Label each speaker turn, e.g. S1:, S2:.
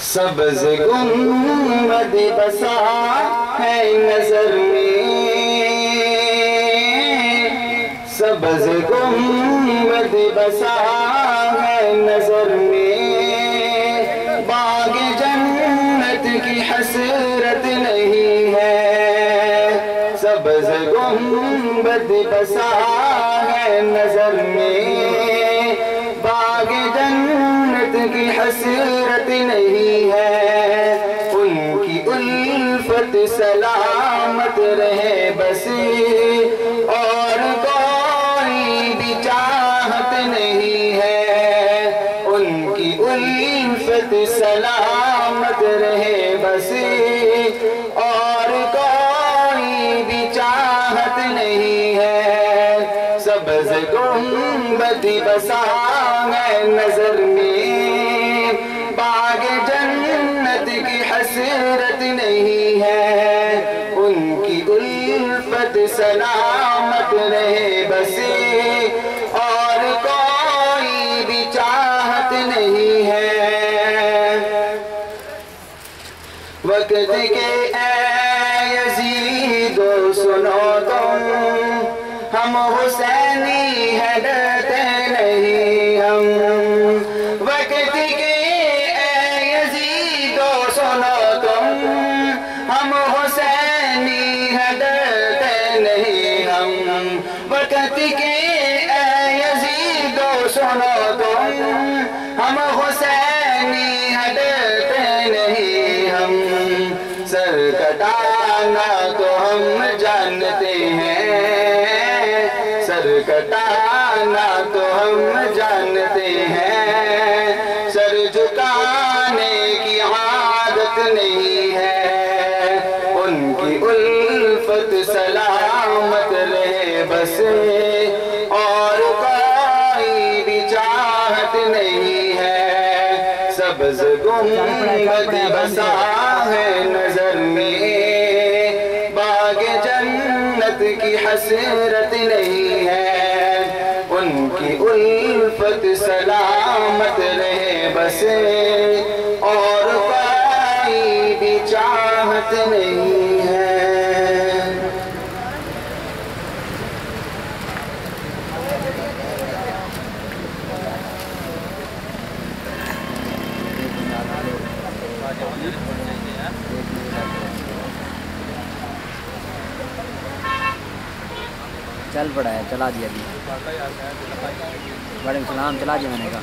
S1: سبز گنبد بسا ہے نظر میں، سبز گنبد بسا ہے نظر میں، باغ جنت کی حسرت نہیں ہے، سبز گنبد بسا ہے نظر میں، باغ جنت کی حسرت نہیں ہے، ان کی الفت سلامت رہے بس اور کوئی بھی چاہت نہیں ہے، ان کی الفت سلامت رہے بس اور کوئی بھی چاہت نہیں ہے، سبز گنبد بسا ہے نظر میں، باغ جنت کی حسرت نہیں ہے، ان کی الفت سلامت رہے بس اور کوئی بھی چاہت نہیں ہے، وقت کے اے یزیدو سنو تم، ہم حسینی ہیں ڈرتے نہیں ہم، وقت کے اے یزیدو سنو تم، ہم حسینی ہیں ڈرتے نہیں ہم، وقت کے اے یزیدو سنو تم، ہم حسینی ہیں ڈرتے نہیں ہم، سر کٹانا تو ہم جانتے ہیں، سر کٹانا تو ہم جانتے ہیں، سر جھکانے کی عادت نہیں ہے، ان کی الفت سلامت رہے بس اور کوئی بھی چاہت نہیں ہے، سبز گنبد بسا ہے نظر میں، باغ جنت کی حسرت نہیں ہے، ان کی الفت سلامت رہے بس اور کوئی بھی چاہت نہیں ہے۔
S2: چل پڑا ہے، چلا دیا ابھی، وعلیکم السلام، چلا دیا میں نے کہا۔